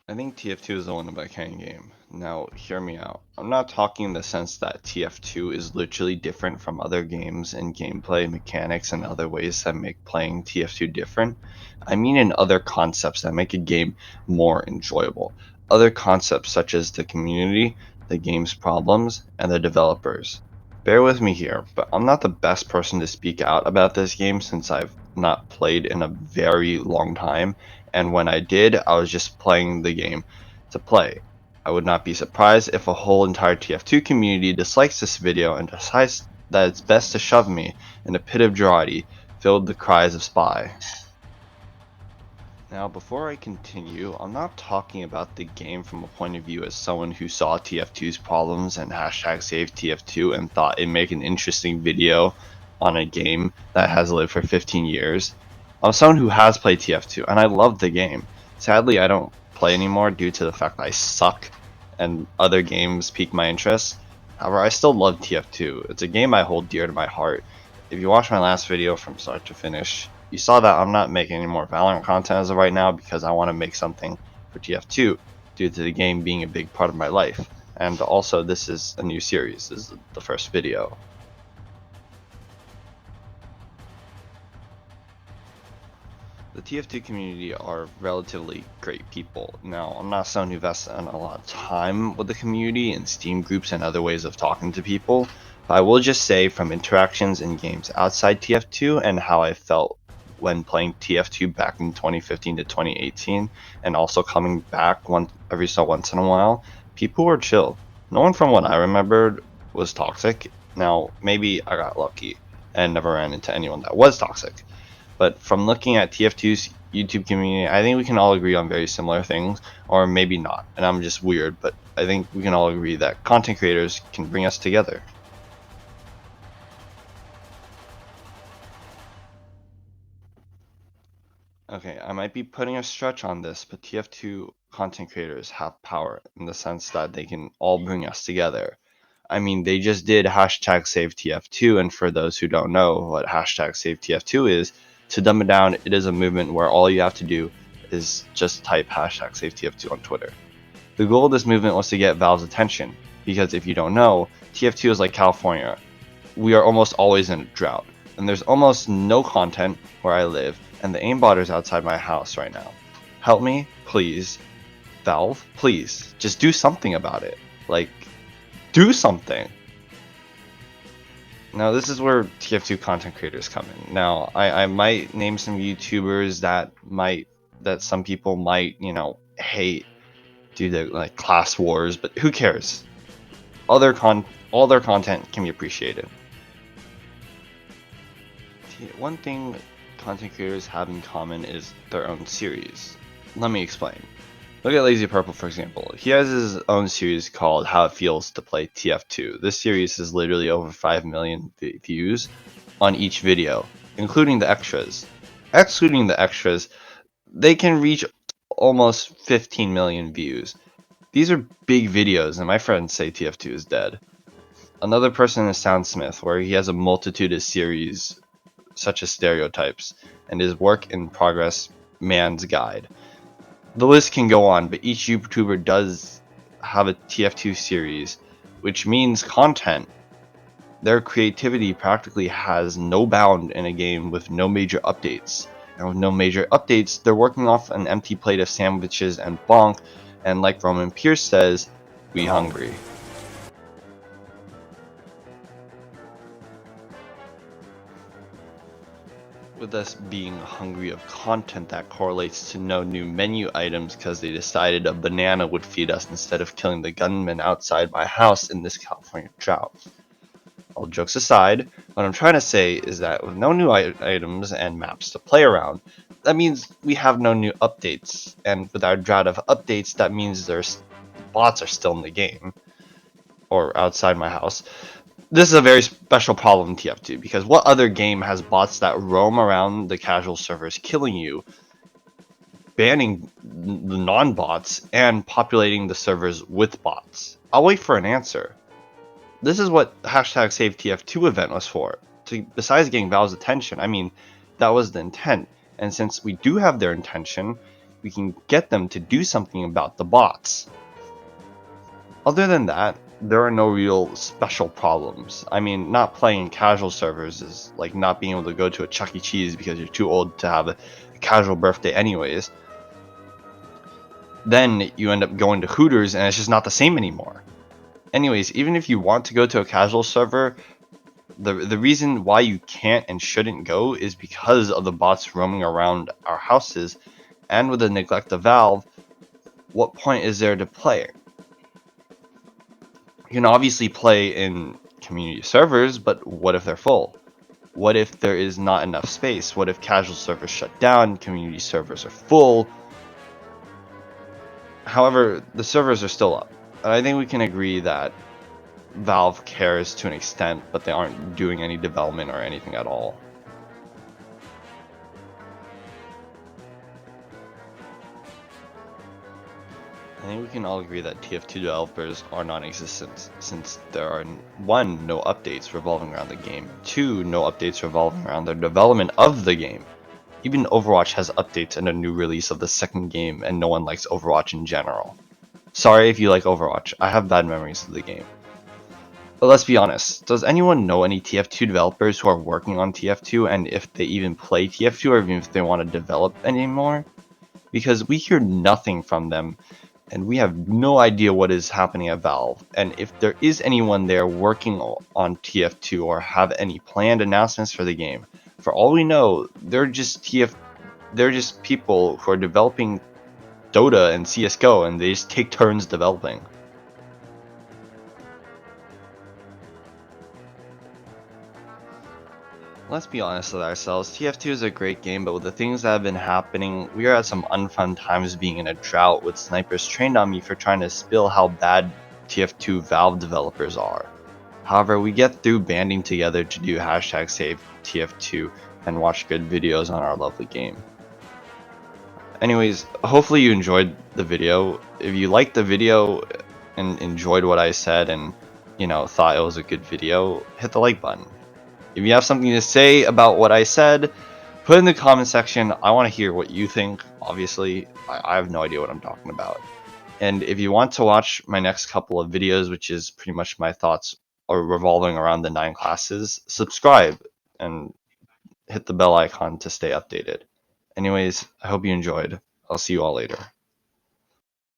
I think TF2 is a one-of-a-kind game. Now, hear me out. I'm not talking in the sense that TF2 is literally different from other games in gameplay, mechanics, and other ways that make playing TF2 different. I mean in other concepts that make a game more enjoyable. Other concepts such as the community, the game's problems, and the developers. Bear with me here, but I'm not the best person to speak out about this game since I've not played in a very long time, and when I did, I was just playing the game to play. I would not be surprised if a whole entire TF2 community dislikes this video and decides that it's best to shove me in a pit of Jarati filled with the cries of spy. Now, before I continue, I'm not talking about the game from a point of view as someone who saw TF2's problems and hashtag saved TF2 and thought it'd make an interesting video on a game that has lived for 15 years. I'm someone who has played TF2 and I love the game. Sadly, I don't play anymore due to the fact that I suck and other games pique my interest. However, I still love TF2. It's a game I hold dear to my heart. If you watch my last video from start to finish, you saw that I'm not making any more Valorant content as of right now because I want to make something for TF2 due to the game being a big part of my life. And also, this is a new series. This is the first video. The TF2 community are relatively great people. Now, I'm not someone who invests in a lot of time with the community and Steam groups and other ways of talking to people, but I will just say from interactions in games outside TF2 and how I felt when playing TF2 back in 2015 to 2018, and also coming back every so once in a while, people were chill. No one from what I remembered was toxic. Now, maybe I got lucky and never ran into anyone that was toxic. But from looking at TF2's YouTube community, I think we can all agree on very similar things, or maybe not. And I'm just weird, but I think we can all agree that content creators can bring us together. Okay, I might be putting a stretch on this, but TF2 content creators have power in the sense that they can all bring us together. I mean, they just did hashtag save TF2, and for those who don't know what hashtag save TF2 is, to dumb it down, it is a movement where all you have to do is just type hashtag save TF2 on Twitter. The goal of this movement was to get Valve's attention, because if you don't know, TF2 is like California. We are almost always in a drought, and there's almost no content where I live, and the aimbot is outside my house right now. Help me, please. Valve, please. Just do something about it. Like, do something. Now, this is where TF2 content creators come in. Now, I might name some YouTubers that some people might, hate due to like class wars, but who cares? All their content can be appreciated. One thing content creators have in common is their own series. Let me explain. Look at Lazy Purple, for example. He has his own series called How It Feels to Play TF2. This series is literally over 5 million views on each video, including the extras. Excluding the extras, they can reach almost 15 million views. These are big videos, and my friends say TF2 is dead. Another person is Soundsmith, where he has a multitude of series such as Stereotypes, and his work in progress Man's Guide. The list can go on, but each YouTuber does have a TF2 series, which means content. Their creativity practically has no bound in a game with no major updates. And with no major updates, they're working off an empty plate of sandwiches and bonk, and like Roman Pierce says, we hungry. With us being hungry of content that correlates to no new menu items because they decided a banana would feed us instead of killing the gunman outside my house in this California drought. All jokes aside, what I'm trying to say is that with no new items and maps to play around, that means we have no new updates, and with our drought of updates, that means there's bots are still in the game, or outside my house. This is a very special problem in TF2 because what other game has bots that roam around the casual servers killing you, banning the non-bots, and populating the servers with bots? I'll wait for an answer. This is what hashtag save TF2 event was for. Besides getting Valve's attention, I mean, that was the intent. And since we do have their intention, we can get them to do something about the bots. Other than that, there are no real special problems. I mean, not playing in casual servers is like not being able to go to a Chuck E. Cheese because you're too old to have a casual birthday anyways. Then you end up going to Hooters and it's just not the same anymore. Anyways, even if you want to go to a casual server, the reason why you can't and shouldn't go is because of the bots roaming around our houses, and with the neglect of Valve, what point is there to play? You can obviously play in community servers, but what if they're full? What if there is not enough space? What if casual servers shut down, community servers are full? However, the servers are still up. And I think we can agree that Valve cares to an extent, but they aren't doing any development or anything at all. I think we can all agree that TF2 developers are non-existent, since there are 1. No updates revolving around the game, 2. No updates revolving around the development of the game. Even Overwatch has updates and a new release of the second game, and no one likes Overwatch in general. Sorry if you like Overwatch, I have bad memories of the game. But let's be honest, does anyone know any TF2 developers who are working on TF2, and if they even play TF2 or even if they want to develop anymore? Because we hear nothing from them, and we have no idea what is happening at Valve. And if there is anyone there working on TF2 or have any planned announcements for the game, for all we know, they're just people who are developing Dota and CS:GO, and they just take turns developing. Let's be honest with ourselves, TF2 is a great game, but with the things that have been happening, we are at some unfun times being in a drought with snipers trained on me for trying to spill how bad TF2 Valve developers are. However, we get through banding together to do hashtag save TF2 and watch good videos on our lovely game. Anyways, hopefully you enjoyed the video. If you liked the video and enjoyed what I said and, thought it was a good video, hit the like button. If you have something to say about what I said, put it in the comment section. I want to hear what you think. Obviously, I have no idea what I'm talking about. And if you want to watch my next couple of videos, which is pretty much my thoughts are revolving around the 9 classes, subscribe and hit the bell icon to stay updated. Anyways, I hope you enjoyed. I'll see you all later.